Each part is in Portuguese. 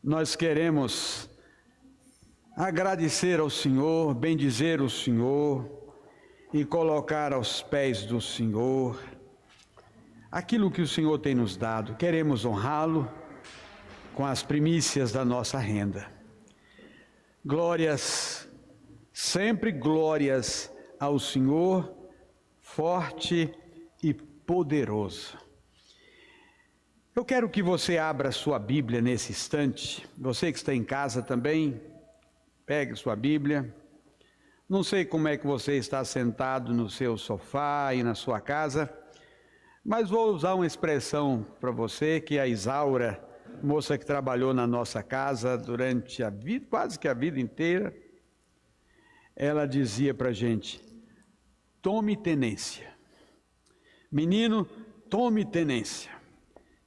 Nós queremos agradecer ao Senhor, bendizer o Senhor e colocar aos pés do Senhor aquilo que o Senhor tem nos dado. Queremos honrá-lo com as primícias da nossa renda. Glórias, sempre glórias ao Senhor, forte e poderoso. Eu quero que você abra sua Bíblia nesse instante. Você que está em casa também, pegue sua Bíblia. Não sei como é que você está sentado no seu sofá e na sua casa, mas vou usar uma expressão para você que a Isaura, moça que trabalhou na nossa casa durante a vida, quase que a vida inteira, ela dizia para a gente: tome tenência. Menino, tome tenência.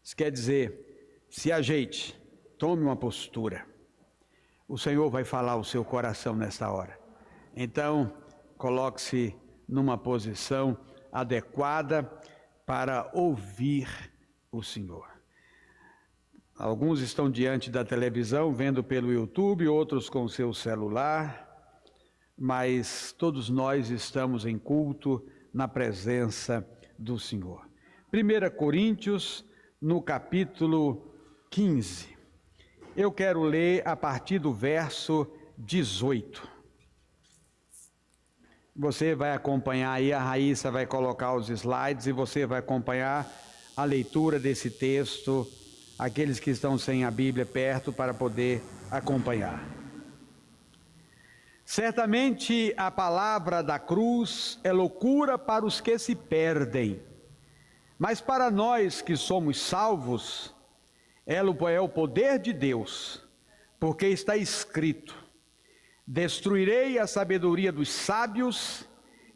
Isso quer dizer, se ajeite, tome uma postura. O Senhor vai falar ao seu coração nesta hora. Então, coloque-se numa posição adequada para ouvir o Senhor. Alguns estão diante da televisão, vendo pelo YouTube, outros com o seu celular, mas todos nós estamos em culto na presença do Senhor. 1 Coríntios, no capítulo 15. Eu quero ler a partir do verso 18. Você vai acompanhar aí, a Raíssa vai colocar os slides e você vai acompanhar a leitura desse texto, aqueles que estão sem a Bíblia perto para poder acompanhar. Certamente a palavra da cruz é loucura para os que se perdem, mas para nós que somos salvos, ela é o poder de Deus, porque está escrito: destruirei a sabedoria dos sábios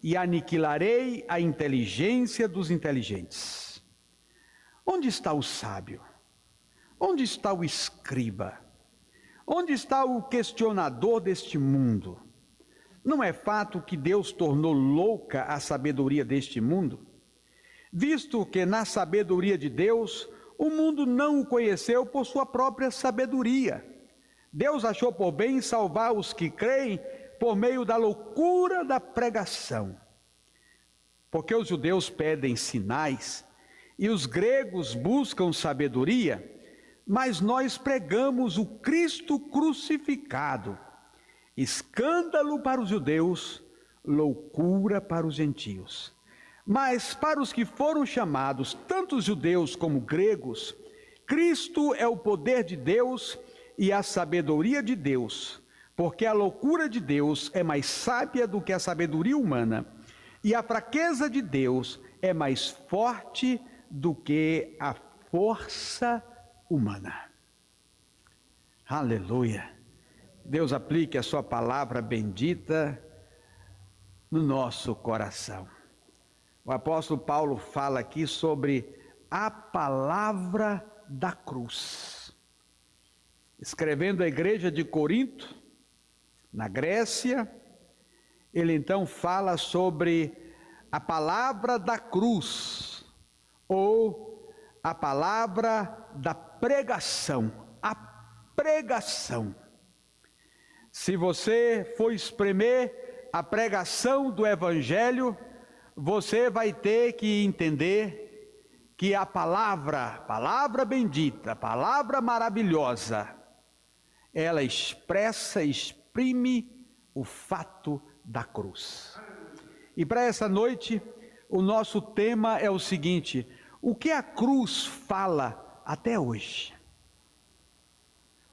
e aniquilarei a inteligência dos inteligentes. Onde está o sábio? Onde está o escriba? Onde está o questionador deste mundo? Não é fato que Deus tornou louca a sabedoria deste mundo? Visto que na sabedoria de Deus, o mundo não o conheceu por sua própria sabedoria. Deus achou por bem salvar os que creem por meio da loucura da pregação. Porque os judeus pedem sinais e os gregos buscam sabedoria, mas nós pregamos o Cristo crucificado, escândalo para os judeus, loucura para os gentios. Mas para os que foram chamados, tanto os judeus como gregos, Cristo é o poder de Deus e a sabedoria de Deus, porque a loucura de Deus é mais sábia do que a sabedoria humana, e a fraqueza de Deus é mais forte do que a força humana. Aleluia! Deus aplique a sua palavra bendita no nosso coração. O apóstolo Paulo fala aqui sobre a palavra da cruz. Escrevendo à igreja de Corinto, na Grécia, ele então fala sobre a palavra da cruz, ou a palavra da pregação, a pregação. Se você for espremer a pregação do Evangelho, você vai ter que entender que a palavra bendita, palavra maravilhosa, ela exprime o fato da cruz. E para essa noite, o nosso tema é o seguinte: o que a cruz fala até hoje?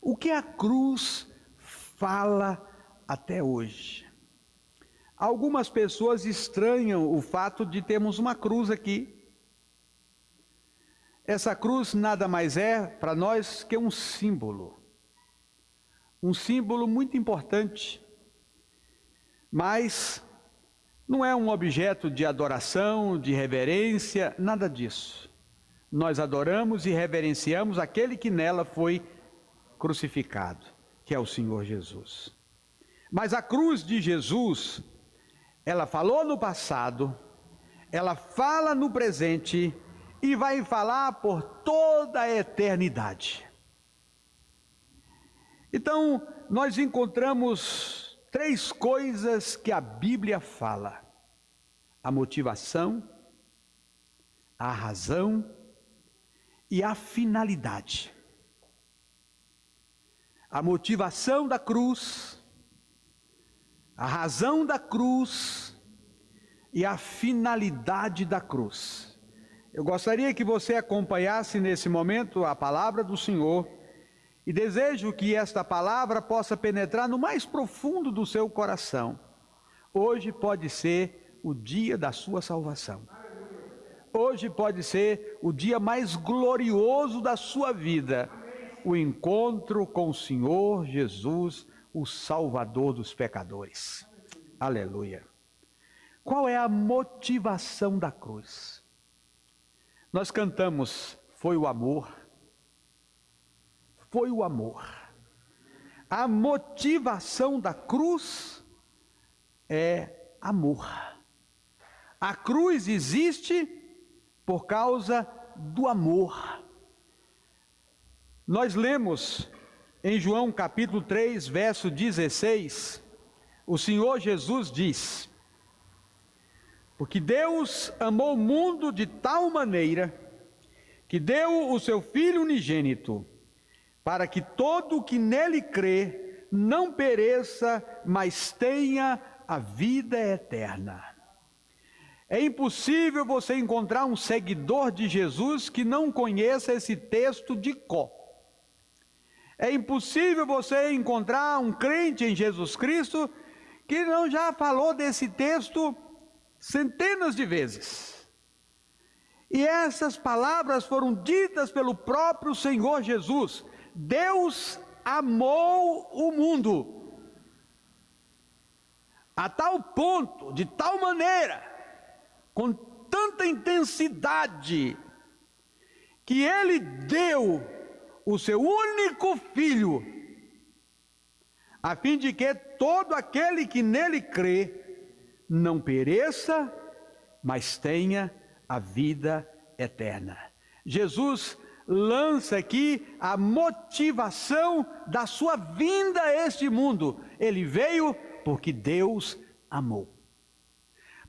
O que a cruz fala até hoje? Algumas pessoas estranham o fato de termos uma cruz aqui. Essa cruz nada mais é para nós que um símbolo muito importante, mas não é um objeto de adoração, de reverência, nada disso. Nós adoramos e reverenciamos aquele que nela foi crucificado, que é o Senhor Jesus. Mas a cruz de Jesus, ela falou no passado, ela fala no presente e vai falar por toda a eternidade. Então, nós encontramos três coisas que a Bíblia fala: a motivação, a razão e a finalidade. A motivação da cruz, a razão da cruz e a finalidade da cruz. Eu gostaria que você acompanhasse nesse momento a palavra do Senhor e desejo que esta palavra possa penetrar no mais profundo do seu coração. Hoje pode ser o dia da sua salvação. Hoje pode ser o dia mais glorioso da sua vida, o encontro com o Senhor Jesus, o Salvador dos pecadores. Aleluia. Qual é a motivação da cruz? Nós cantamos, foi o amor. Foi o amor. A motivação da cruz é amor. A cruz existe por causa do amor. Nós lemos em João capítulo 3, verso 16, o Senhor Jesus diz: porque Deus amou o mundo de tal maneira que deu o seu Filho unigênito, para que todo o que nele crê não pereça, mas tenha a vida eterna. É impossível você encontrar um seguidor de Jesus que não conheça esse texto de cor. É impossível você encontrar um crente em Jesus Cristo que não já falou desse texto centenas de vezes. E essas palavras foram ditas pelo próprio Senhor Jesus. Deus amou o mundo a tal ponto, de tal maneira, com tanta intensidade, que Ele deu o seu único Filho, a fim de que todo aquele que nele crê não pereça, mas tenha a vida eterna. Jesus lança aqui a motivação da sua vinda a este mundo. Ele veio porque Deus amou.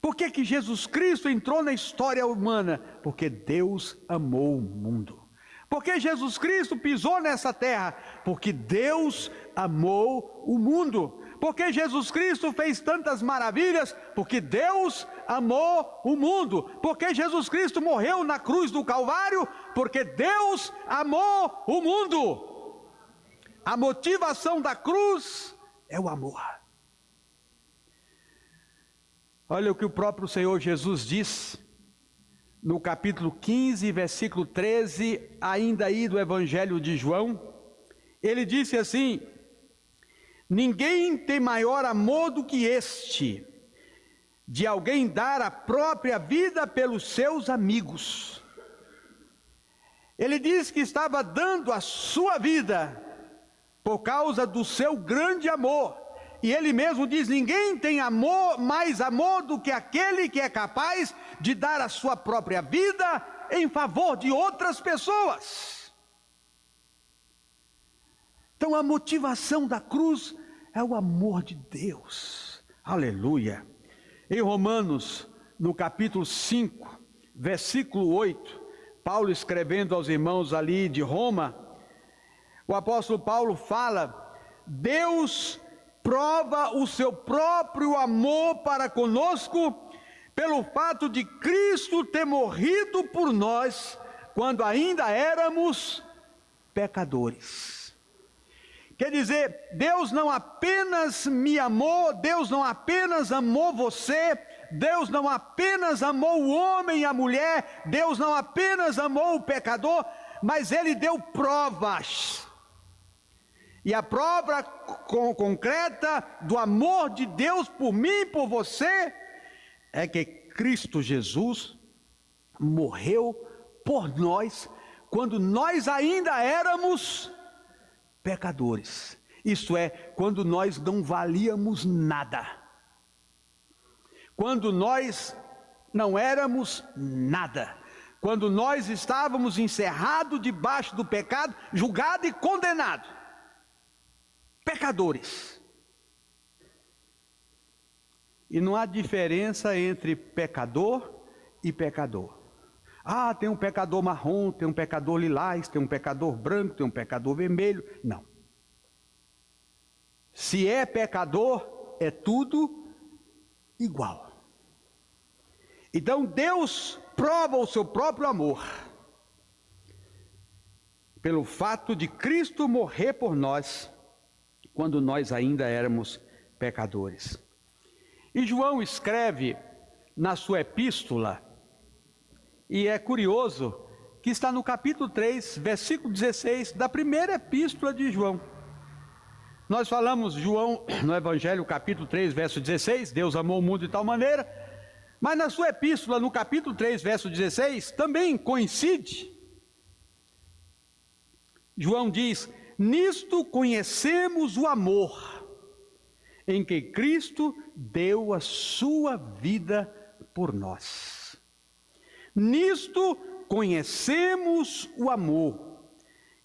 Por que que Jesus Cristo entrou na história humana? Porque Deus amou o mundo. Por que Jesus Cristo pisou nessa terra? Porque Deus amou o mundo. Por que Jesus Cristo fez tantas maravilhas? Porque Deus amou o mundo. Por que Jesus Cristo morreu na cruz do Calvário? Porque Deus amou o mundo. A motivação da cruz é o amor. Olha o que o próprio Senhor Jesus diz no capítulo 15, versículo 13, ainda aí do Evangelho de João. Ele disse assim: ninguém tem maior amor do que este, de alguém dar a própria vida pelos seus amigos. Ele diz que estava dando a sua vida por causa do seu grande amor. E ele mesmo diz: ninguém tem mais amor do que aquele que é capaz de dar a sua própria vida em favor de outras pessoas. Então a motivação da cruz é o amor de Deus. Aleluia. Em Romanos, no capítulo 5, versículo 8, Paulo escrevendo aos irmãos ali de Roma, o apóstolo Paulo fala: Deus prova o seu próprio amor para conosco pelo fato de Cristo ter morrido por nós quando ainda éramos pecadores. Quer dizer, Deus não apenas me amou, Deus não apenas amou você, Deus não apenas amou o homem e a mulher, Deus não apenas amou o pecador, mas Ele deu provas. E a prova concreta do amor de Deus por mim e por você é que Cristo Jesus morreu por nós quando nós ainda éramos pecadores. Isto é, quando nós não valíamos nada. Quando nós não éramos nada. Quando nós estávamos encerrados debaixo do pecado, julgado e condenado. pecadores. E não há diferença entre pecador e pecador. Ah, tem um pecador marrom, tem um pecador lilás, tem um pecador branco, tem um pecador vermelho. Não. Se é pecador, é tudo igual. Então Deus prova o seu próprio amor pelo fato de Cristo morrer por nós, quando nós ainda éramos pecadores. E João escreve na sua epístola, e é curioso que está no capítulo 3, versículo 16, da primeira epístola de João. Nós falamos João no Evangelho, capítulo 3, verso 16, Deus amou o mundo de tal maneira, mas na sua epístola, no capítulo 3, verso 16, também coincide. João diz: nisto conhecemos o amor, em que Cristo deu a sua vida por nós. Nisto conhecemos o amor,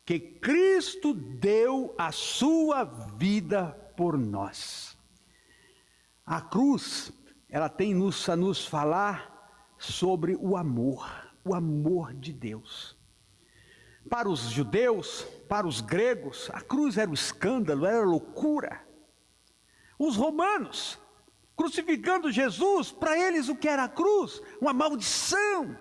que Cristo deu a sua vida por nós. A cruz, ela tem a nos falar sobre o amor de Deus. Para os judeus, para os gregos, a cruz era um escândalo, era loucura. Os romanos, crucificando Jesus, para eles o que era a cruz? Uma maldição.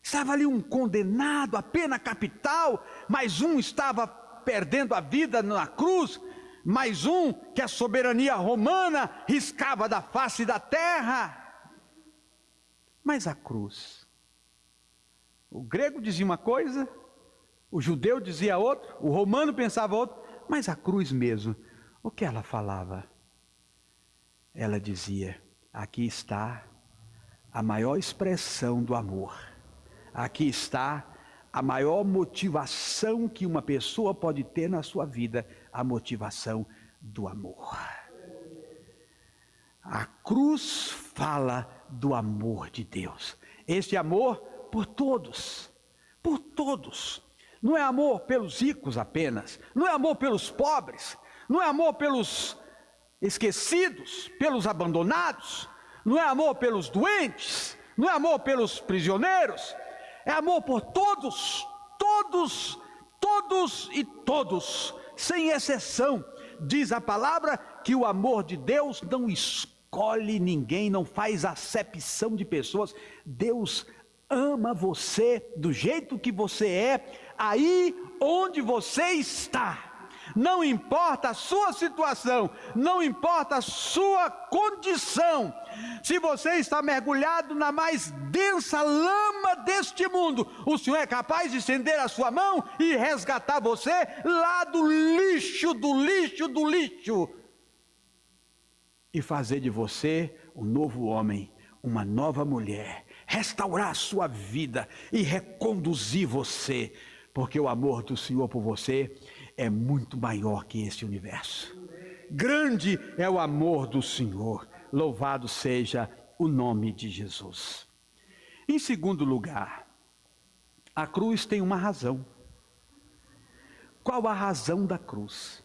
Estava ali um condenado, a pena capital, mais um estava perdendo a vida na cruz, mais um que a soberania romana riscava da face da terra. Mas a cruz, o grego dizia uma coisa, o judeu dizia outra, o romano pensava outra, mas a cruz mesmo, o que ela falava? Ela dizia: aqui está a maior expressão do amor, aqui está a maior motivação que uma pessoa pode ter na sua vida, a motivação do amor. A cruz fala do amor de Deus, este amor por todos, por todos. Não é amor pelos ricos apenas, não é amor pelos pobres, não é amor pelos esquecidos, pelos abandonados, não é amor pelos doentes, não é amor pelos prisioneiros, é amor por todos, todos, todos e todos, sem exceção. Diz a palavra que o amor de Deus não escolhe ninguém, não faz acepção de pessoas. Deus ama você do jeito que você é, aí onde você está. Não importa a sua situação, não importa a sua condição. Se você está mergulhado na mais densa lama deste mundo, o Senhor é capaz de estender a sua mão e resgatar você lá do lixo, do lixo, do lixo, e fazer de você um novo homem, uma nova mulher, restaurar a sua vida e reconduzir você, porque o amor do Senhor por você é muito maior que este universo. Grande é o amor do Senhor, louvado seja o nome de Jesus. Em segundo lugar, a cruz tem uma razão. Qual a razão da cruz?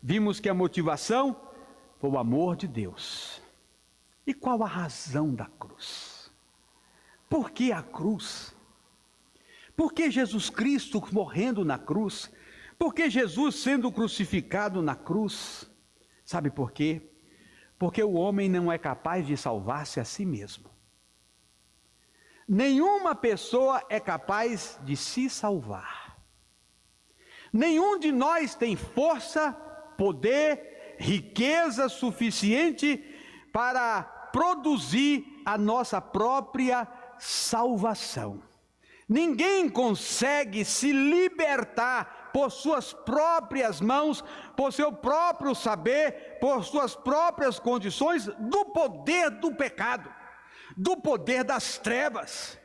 Vimos que a motivação foi o amor de Deus. E qual a razão da cruz? Por que a cruz? Por que Jesus Cristo morrendo na cruz? Por que Jesus sendo crucificado na cruz? Sabe por quê? Porque o homem não é capaz de salvar-se a si mesmo. Nenhuma pessoa é capaz de se salvar. Nenhum de nós tem força, poder, riqueza suficiente para produzir a nossa própria salvação. Ninguém consegue se libertar por suas próprias mãos, por seu próprio saber, por suas próprias condições, do poder do pecado, do poder das trevas.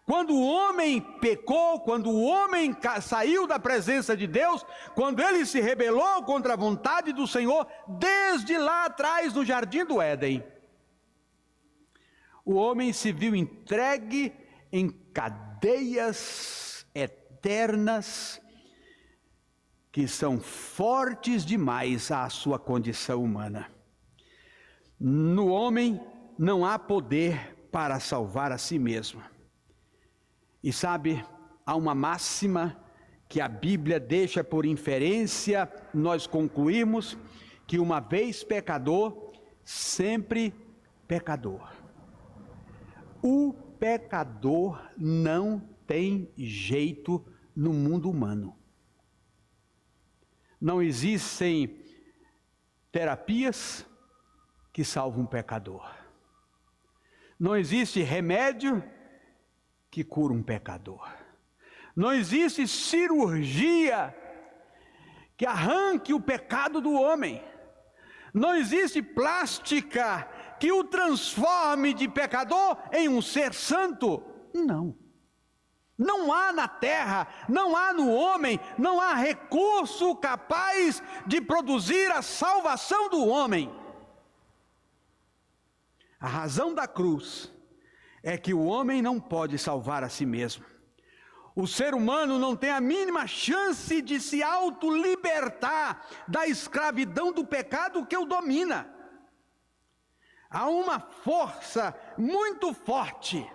Quando o homem pecou, quando o homem saiu da presença de Deus, quando ele se rebelou contra a vontade do Senhor, desde lá atrás no jardim do Éden, o homem se viu entregue em cadeias eternas, que são fortes demais à sua condição humana. No homem não há poder para salvar a si mesmo. E sabe, há uma máxima que a Bíblia deixa por inferência, nós concluímos que uma vez pecador, sempre pecador. O pecador não tem jeito no mundo humano. Não existem terapias que salvam um pecador. Não existe remédio que cura um pecador. Não existe cirurgia que arranque o pecado do homem. Não existe plástica que o transforme de pecador em um ser santo. Não. Não há na terra, não há no homem, não há recurso capaz de produzir a salvação do homem. A razão da cruz é que o homem não pode salvar a si mesmo. O ser humano não tem a mínima chance de se autolibertar da escravidão do pecado que o domina. Há uma força muito forte,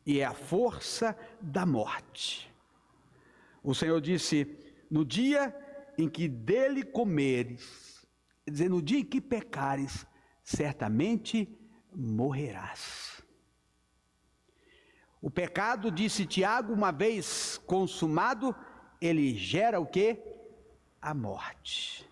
e é a força da morte. O Senhor disse: no dia em que dele comeres, quer dizer, no dia em que pecares, certamente morrerás. O pecado, disse Tiago, uma vez consumado, ele gera o quê? A morte.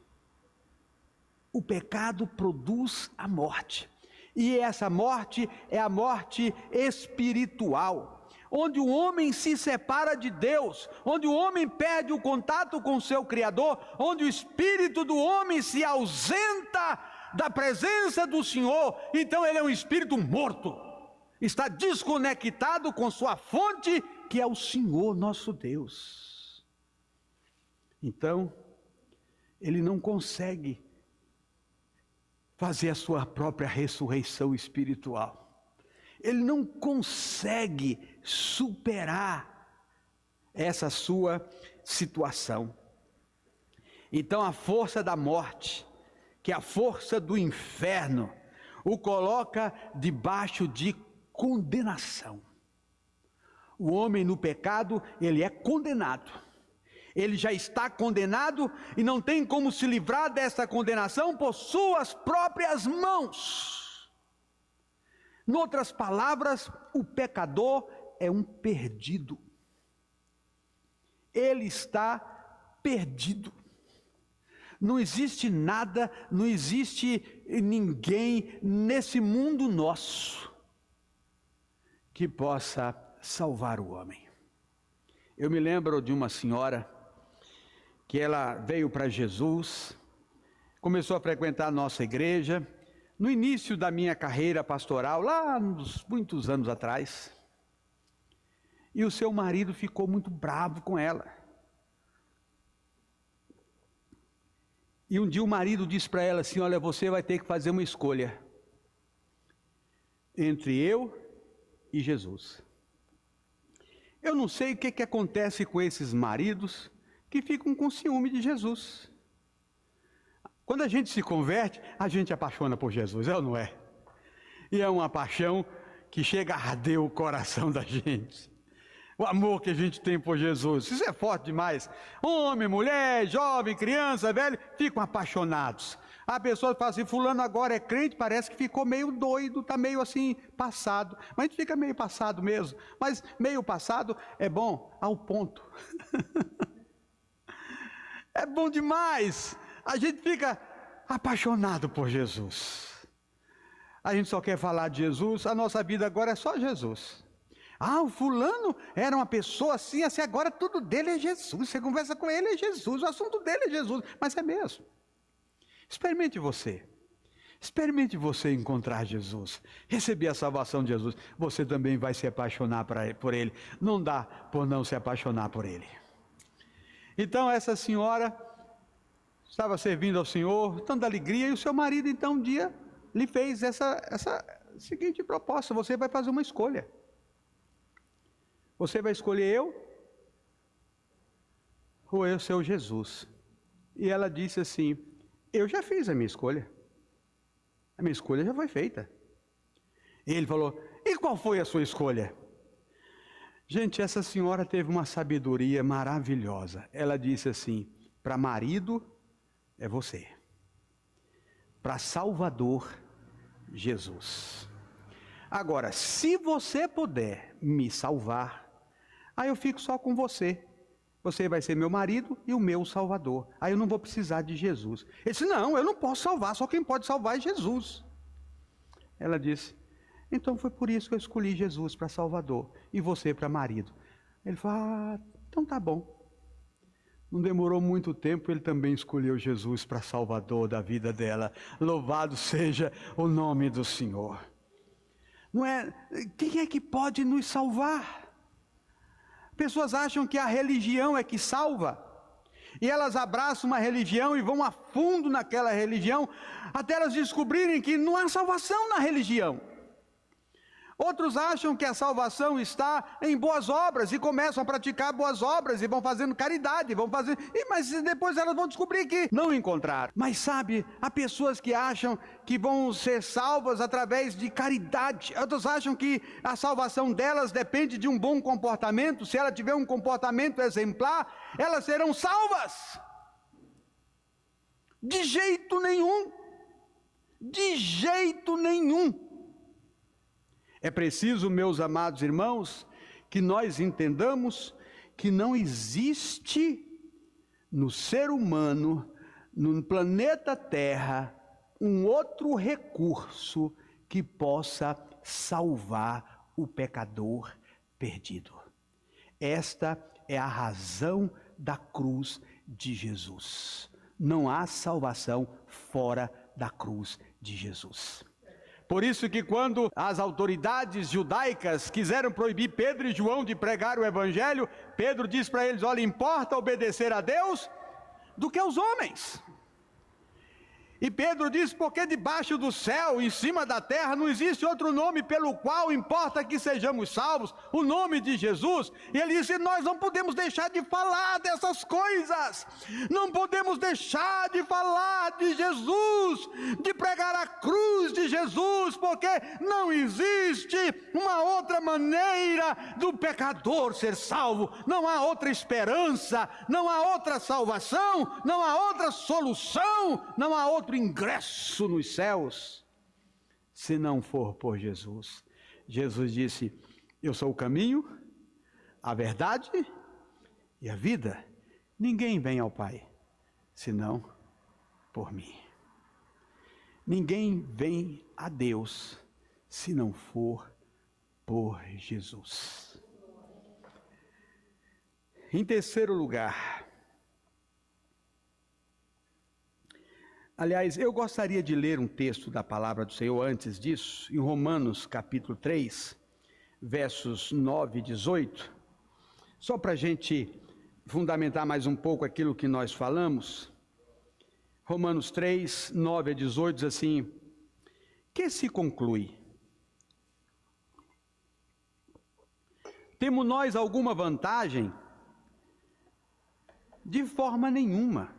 O pecado produz a morte. E essa morte é a morte espiritual, onde o homem se separa de Deus, onde o homem perde o contato com o seu Criador, onde o espírito do homem se ausenta da presença do Senhor. Então ele é um espírito morto, está desconectado com sua fonte, que é o Senhor nosso Deus. Então ele não consegue fazer a sua própria ressurreição espiritual. Ele não consegue superar essa sua situação. Então a força da morte, que é a força do inferno, o coloca debaixo de condenação. O homem no pecado, ele é condenado. Ele já está condenado e não tem como se livrar dessa condenação por suas próprias mãos. Em outras palavras, o pecador é um perdido. Ele está perdido. Não existe nada, não existe ninguém nesse mundo nosso que possa salvar o homem. Eu me lembro de uma senhora que ela veio para Jesus, começou a frequentar a nossa igreja, no início da minha carreira pastoral, lá uns muitos anos atrás, e o seu marido ficou muito bravo com ela. E um dia o marido disse para ela assim: olha, você vai ter que fazer uma escolha entre eu e Jesus. Eu não sei o que acontece com esses maridos que ficam com ciúme de Jesus. Quando a gente se converte, a gente apaixona por Jesus, é ou não é? E é uma paixão que chega a arder o coração da gente. O amor que a gente tem por Jesus, isso é forte demais. Homem, mulher, jovem, criança, velho, ficam apaixonados. A pessoa fala assim: fulano agora é crente, parece que ficou meio doido, está meio assim, passado. Mas a gente fica meio passado mesmo. Mas meio passado é bom, ao ponto. É bom demais. A gente fica apaixonado por Jesus. A gente só quer falar de Jesus, a nossa vida agora é só Jesus. Ah, o fulano era uma pessoa assim, assim, agora tudo dele é Jesus. Você conversa com ele, é Jesus, o assunto dele é Jesus. Mas é mesmo. Experimente você encontrar Jesus, receber a salvação de Jesus, você também vai se apaixonar por Ele, não dá por não se apaixonar por Ele. Então essa senhora estava servindo ao Senhor, tanta alegria, e o seu marido então um dia lhe fez essa seguinte proposta: você vai fazer uma escolha, você vai escolher eu ou é o seu Jesus? E ela disse assim: eu já fiz a minha escolha. A minha escolha já foi feita. E ele falou: e qual foi a sua escolha? Gente, essa senhora teve uma sabedoria maravilhosa. Ela disse assim: para marido é você, para Salvador, Jesus. Agora, se você puder me salvar, aí eu fico só com você. Você vai ser meu marido e o meu Salvador. Aí eu não vou precisar de Jesus. Ele disse: não, eu não posso salvar, só quem pode salvar é Jesus. Ela disse: então foi por isso que eu escolhi Jesus para Salvador e você para marido. Ele falou: ah, então tá bom. Não demorou muito tempo, ele também escolheu Jesus para Salvador da vida dela. Louvado seja o nome do Senhor. Não é? Quem é que pode nos salvar? Pessoas acham que a religião é que salva. E elas abraçam uma religião e vão a fundo naquela religião, até elas descobrirem que não há salvação na religião. Outros acham que a salvação está em boas obras e começam a praticar boas obras e vão fazendo caridade, mas depois elas vão descobrir que não encontraram. Mas sabe, há pessoas que acham que vão ser salvas através de caridade. Outros acham que a salvação delas depende de um bom comportamento. Se ela tiver um comportamento exemplar, elas serão salvas. De jeito nenhum. De jeito nenhum. É preciso, meus amados irmãos, que nós entendamos que não existe no ser humano, no planeta Terra, um outro recurso que possa salvar o pecador perdido. Esta é a razão da cruz de Jesus. Não há salvação fora da cruz de Jesus. Por isso que quando as autoridades judaicas quiseram proibir Pedro e João de pregar o evangelho, Pedro diz para eles: olha, importa obedecer a Deus do que aos homens. E Pedro diz: porque debaixo do céu, em cima da terra, não existe outro nome pelo qual importa que sejamos salvos, o nome de Jesus. E ele disse: nós não podemos deixar de falar dessas coisas, não podemos deixar de falar de Jesus, de pregar a cruz de Jesus, porque não existe uma outra maneira do pecador ser salvo, não há outra esperança, não há outra salvação, não há outra solução, não há outro ingresso nos céus, se não for por Jesus. Jesus disse: eu sou o caminho, a verdade e a vida. Ninguém vem ao Pai, senão por mim. Ninguém vem a Deus, se não for por Jesus. Em terceiro lugar, aliás, eu gostaria de ler um texto da palavra do Senhor antes disso, em Romanos capítulo 3, versos 9 e 18, só para a gente fundamentar mais um pouco aquilo que nós falamos. Romanos 3, 9 a 18 diz assim: que se conclui? Temos nós alguma vantagem? De forma nenhuma.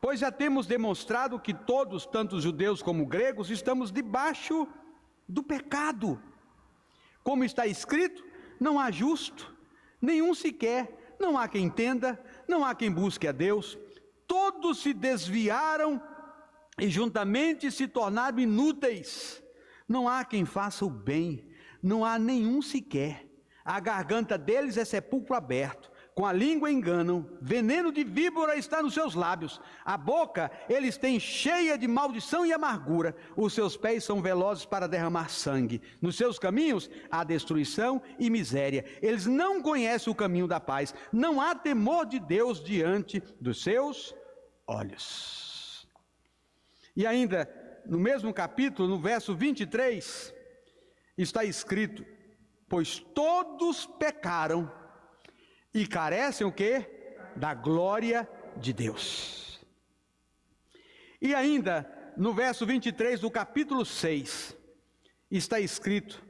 Pois já temos demonstrado que todos, tanto judeus como gregos, estamos debaixo do pecado. Como está escrito: não há justo, nenhum sequer, não há quem entenda, não há quem busque a Deus. Todos se desviaram e juntamente se tornaram inúteis. Não há quem faça o bem, não há nenhum sequer. A garganta deles é sepulcro aberto. Com a língua enganam, veneno de víbora está nos seus lábios. A boca eles têm cheia de maldição e amargura. Os seus pés são velozes para derramar sangue. Nos seus caminhos há destruição e miséria. Eles não conhecem o caminho da paz. Não há temor de Deus diante dos seus olhos. E ainda, no mesmo capítulo, no verso 23, está escrito: pois todos pecaram e carecem o quê? Da glória de Deus. E ainda, no verso 23 do capítulo 6, está escrito: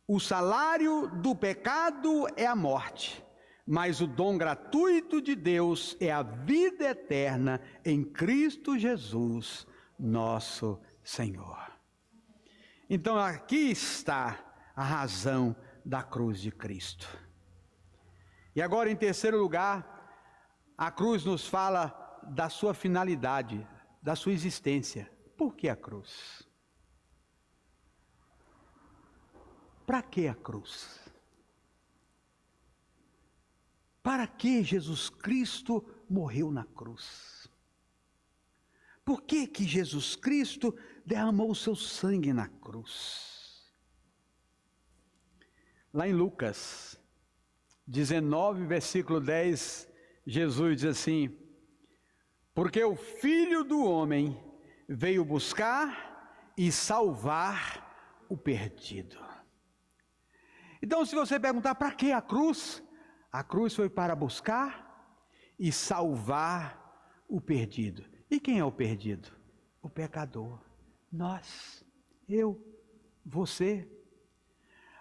o salário do pecado é a morte, mas o dom gratuito de Deus é a vida eterna em Cristo Jesus, nosso Senhor. Então aqui está a razão da cruz de Cristo. E agora, em terceiro lugar, a cruz nos fala da sua finalidade, da sua existência. Por que a cruz? Para que a cruz? Para que Jesus Cristo morreu na cruz? Por que que Jesus Cristo derramou o seu sangue na cruz? Lá em Lucas 19, versículo 10, Jesus diz assim: porque o Filho do Homem veio buscar e salvar o perdido. Então, se você perguntar para que a cruz foi para buscar e salvar o perdido. E quem é o perdido? O pecador. Nós, eu, você.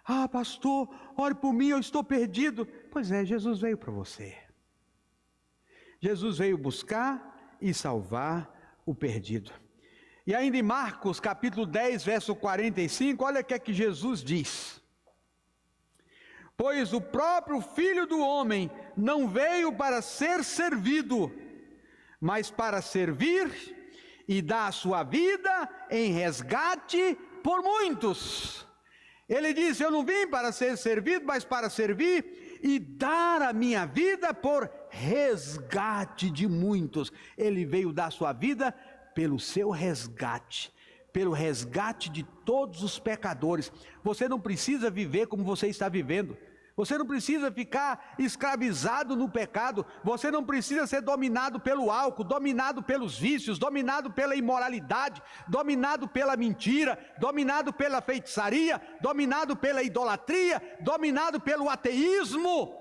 Ah, pastor, ore por mim, eu estou perdido. Pois é, Jesus veio para você. Jesus veio buscar e salvar o perdido. E ainda em Marcos, capítulo 10, verso 45, olha o que é que Jesus diz: pois o próprio Filho do Homem não veio para ser servido, mas para servir e dar a sua vida em resgate por muitos. Ele disse: eu não vim para ser servido, mas para servir e dar a minha vida por resgate de muitos. Ele veio dar a sua vida pelo seu resgate, pelo resgate de todos os pecadores. Você não precisa viver como você está vivendo. Você não precisa ficar escravizado no pecado. Você não precisa ser dominado pelo álcool, dominado pelos vícios, dominado pela imoralidade, dominado pela mentira, dominado pela feitiçaria, dominado pela idolatria, dominado pelo ateísmo.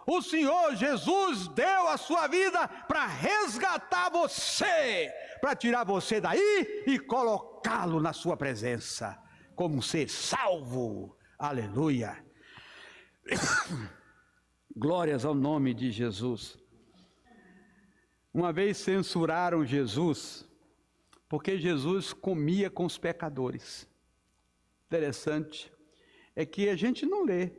O Senhor Jesus deu a sua vida para resgatar você, para tirar você daí e colocá-lo na sua presença como um ser salvo. Aleluia. Glórias ao nome de Jesus. Uma vez censuraram Jesus porque Jesus comia com os pecadores. Interessante é que a gente não lê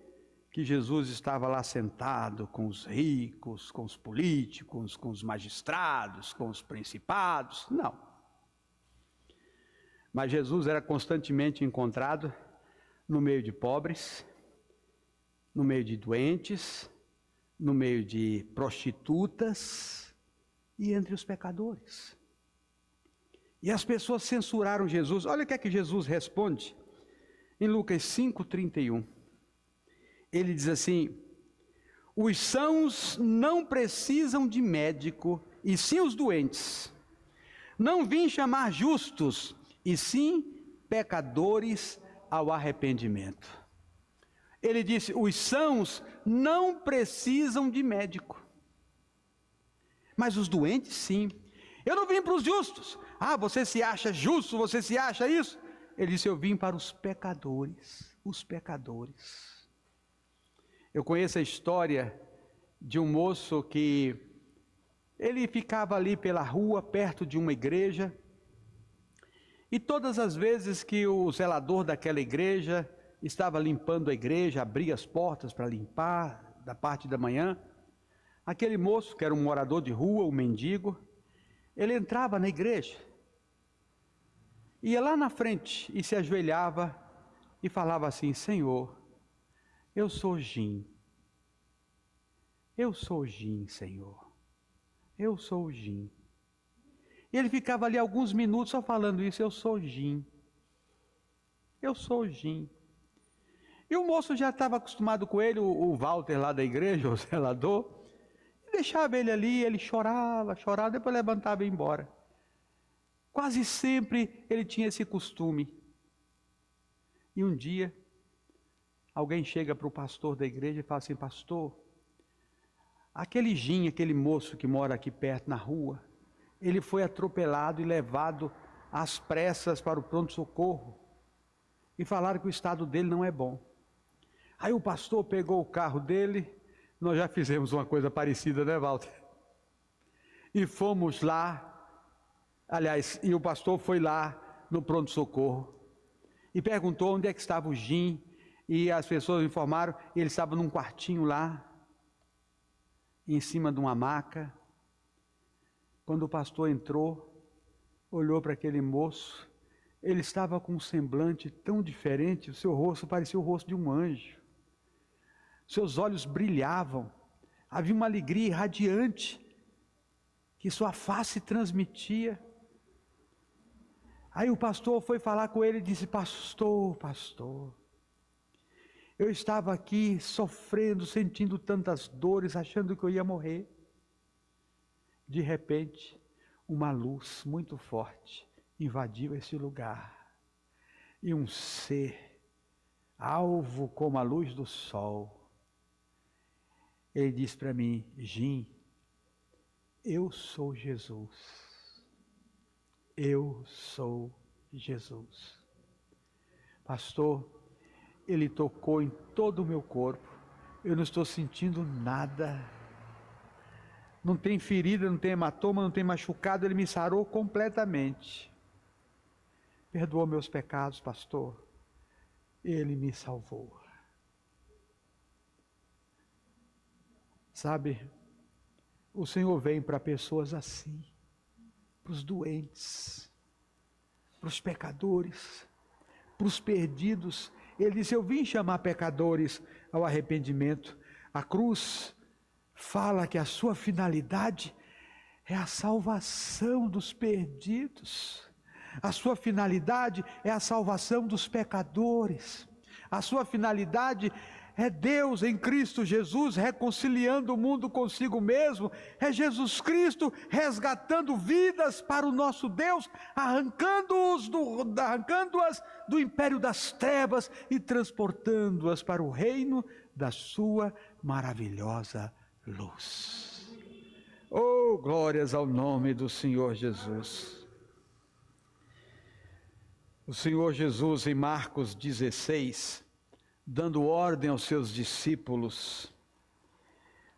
que Jesus estava lá sentado com os ricos, com os políticos, com os magistrados, com os principados. Não. Mas Jesus era constantemente encontrado no meio de pobres, no meio de doentes, no meio de prostitutas e entre os pecadores. E as pessoas censuraram Jesus. Olha o que é que Jesus responde em Lucas 5:31. Ele diz assim: os sãos não precisam de médico, e sim os doentes. Não vim chamar justos, e sim pecadores ao arrependimento. Ele disse: os sãos não precisam de médico, mas os doentes sim. Eu não vim para os justos. Ah, você se acha justo, você se acha isso? Ele disse: eu vim para os pecadores, os pecadores. Eu conheço a história de um moço que ele ficava ali pela rua, perto de uma igreja, e todas as vezes que o zelador daquela igreja estava limpando a igreja, abria as portas para limpar, da parte da manhã, aquele moço, que era um morador de rua, um mendigo, ele entrava na igreja, ia lá na frente e se ajoelhava e falava assim: Senhor, eu sou Jim, Senhor, eu sou Jim. E ele ficava ali alguns minutos só falando isso: eu sou Jim, eu sou Jim. E o moço já estava acostumado com ele, o Walter lá da igreja, o zelador, e deixava ele ali, ele chorava, depois levantava e ia embora. Quase sempre ele tinha esse costume. E um dia, alguém chega para o pastor da igreja e fala assim: pastor, aquele Jim, aquele moço que mora aqui perto na rua, ele foi atropelado e levado às pressas para o pronto-socorro. E falaram que o estado dele não é bom. Aí o pastor pegou o carro dele, Nós já fizemos uma coisa parecida, né, Walter? E fomos lá, aliás, e o pastor foi lá no pronto-socorro e perguntou onde é que estava o Jim, e as pessoas informaram, ele estava num quartinho lá, em cima de uma maca. Quando o pastor entrou, olhou para aquele moço, ele estava com um semblante tão diferente, o seu rosto parecia o rosto de um anjo, seus olhos brilhavam, havia uma alegria irradiante que sua face transmitia. Aí o pastor foi falar com ele e disse: pastor, eu estava aqui sofrendo, sentindo tantas dores, achando que eu ia morrer. De repente, uma luz muito forte invadiu esse lugar, e um ser, alvo como a luz do sol, ele disse para mim: Jim, eu sou Jesus, eu sou Jesus. Pastor, ele tocou em todo o meu corpo, eu não estou sentindo nada, não tem ferida, não tem hematoma, não tem machucado, ele me sarou completamente. Perdoou meus pecados, pastor, ele me salvou. Sabe, o Senhor vem para pessoas assim, para os doentes, para os pecadores, para os perdidos. Ele disse: eu vim chamar pecadores ao arrependimento. A cruz fala que a sua finalidade é a salvação dos perdidos. A sua finalidade é a salvação dos pecadores. A sua finalidade é Deus em Cristo Jesus reconciliando o mundo consigo mesmo. É Jesus Cristo resgatando vidas para o nosso Deus, arrancando-as do império das trevas e transportando-as para o reino da sua maravilhosa luz. Oh, glórias ao nome do Senhor Jesus. O Senhor Jesus, em Marcos 16, dando ordem aos seus discípulos,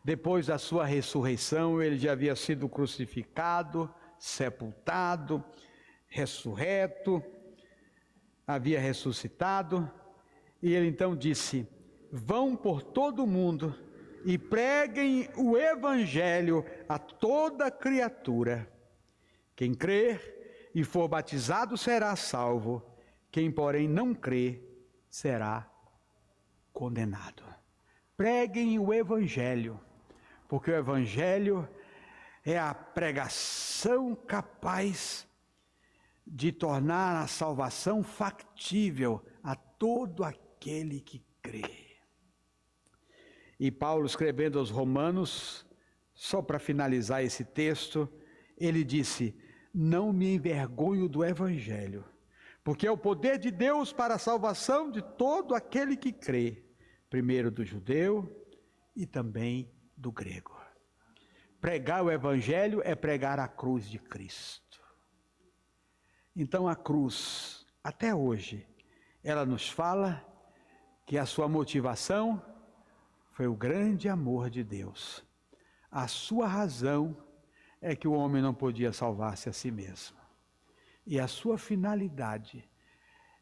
depois da sua ressurreição, ele já havia sido crucificado, sepultado, ressurreto, havia ressuscitado, e ele então disse: vão por todo o mundo e preguem o evangelho a toda criatura. Quem crer e for batizado será salvo, quem porém não crê será condenado. Preguem o evangelho, porque o evangelho é a pregação capaz de tornar a salvação factível a todo aquele que crê. E Paulo, escrevendo aos Romanos, só para finalizar esse texto, ele disse: não me envergonho do evangelho, porque é o poder de Deus para a salvação de todo aquele que crê, primeiro do judeu e também do grego. Pregar o evangelho é pregar a cruz de Cristo. Então a cruz, até hoje, ela nos fala que a sua motivação foi o grande amor de Deus. A sua razão é que o homem não podia salvar-se a si mesmo. E a sua finalidade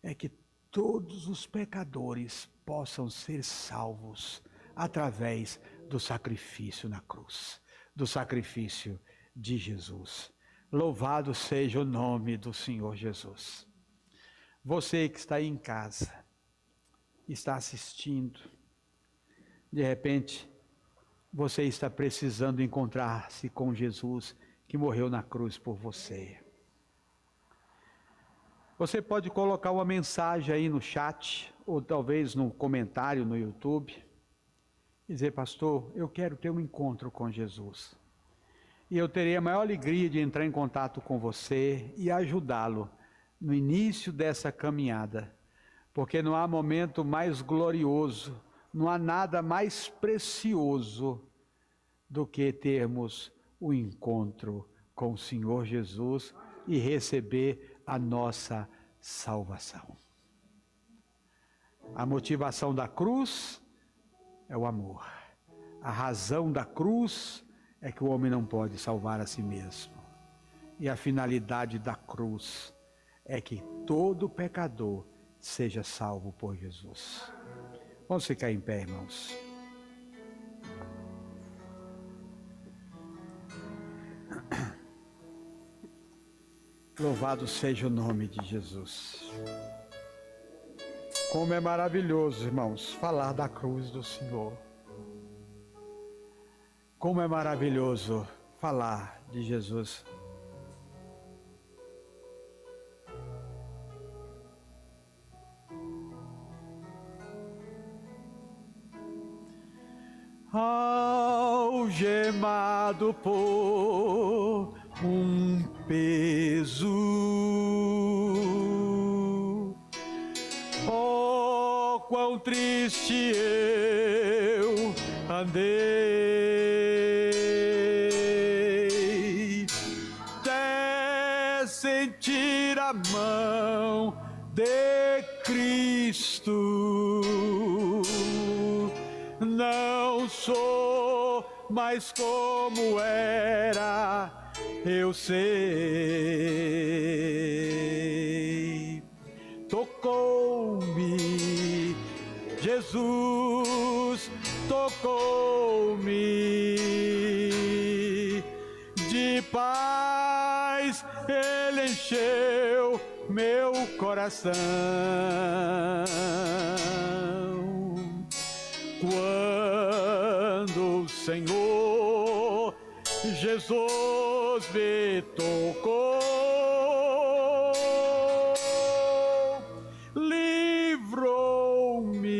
é que todos os pecadores possam ser salvos através do sacrifício na cruz, do sacrifício de Jesus. Louvado seja o nome do Senhor Jesus. Você que está aí em casa, está assistindo, de repente, você está precisando encontrar-se com Jesus, que morreu na cruz por você. Você pode colocar uma mensagem aí no chat, ou talvez no comentário no YouTube, e dizer: pastor, eu quero ter um encontro com Jesus. E eu terei a maior alegria de entrar em contato com você e ajudá-lo no início dessa caminhada, porque não há momento mais glorioso, não há nada mais precioso do que termos o encontro com o Senhor Jesus e receber a nossa salvação. A motivação da cruz é o amor. A razão da cruz é que o homem não pode salvar a si mesmo. E a finalidade da cruz é que todo pecador seja salvo por Jesus. Vamos ficar em pé, irmãos. Louvado seja o nome de Jesus. Como é maravilhoso, irmãos, falar da cruz do Senhor. Como é maravilhoso falar de Jesus. Algemado por um peso, oh, quão triste eu andei, até sentir a mão de Cristo. Não sou mais como era, eu sei. Tocou-me, Jesus tocou-me, de paz Ele encheu meu coração. Quando o Senhor Jesus me tocou, livrou-me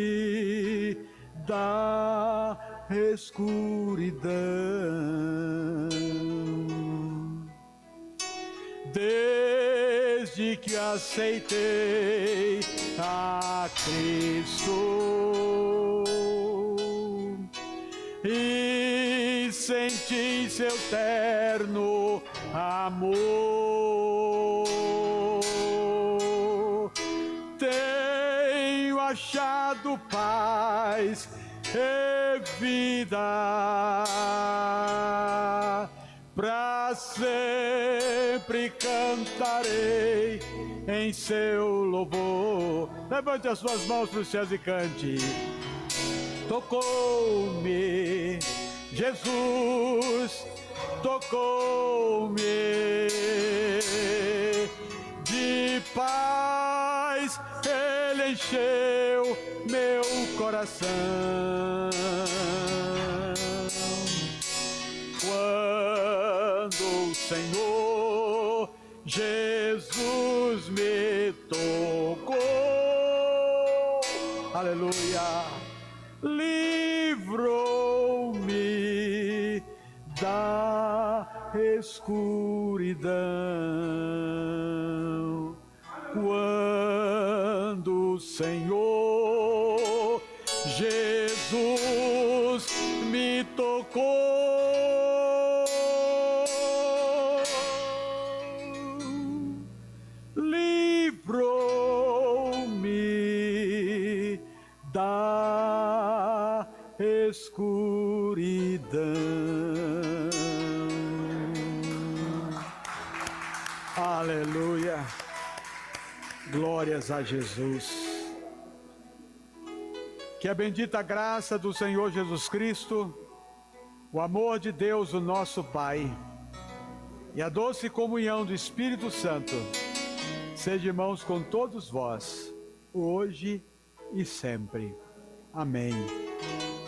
da escuridão. Desde que aceitei a Cristo e senti seu terno amor, tenho achado paz e vida, pra sempre cantarei em seu louvor. Levante as suas mãos para os céus e cante. Tocou-me, Jesus tocou-me, de paz Ele encheu meu coração. Quando o Senhor Jesus me tocou, aleluia, livrou-me da escuridão. Quando o Senhor Jesus me tocou, livrou-me da escuridão. Aleluia. Glórias a Jesus. Que a bendita graça do Senhor Jesus Cristo, o amor de Deus, o nosso Pai, e a doce comunhão do Espírito Santo, seja, irmãos, com todos vós, hoje e sempre. Amém.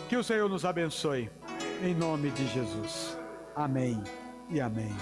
Que o Senhor nos abençoe, em nome de Jesus. Amém e amém.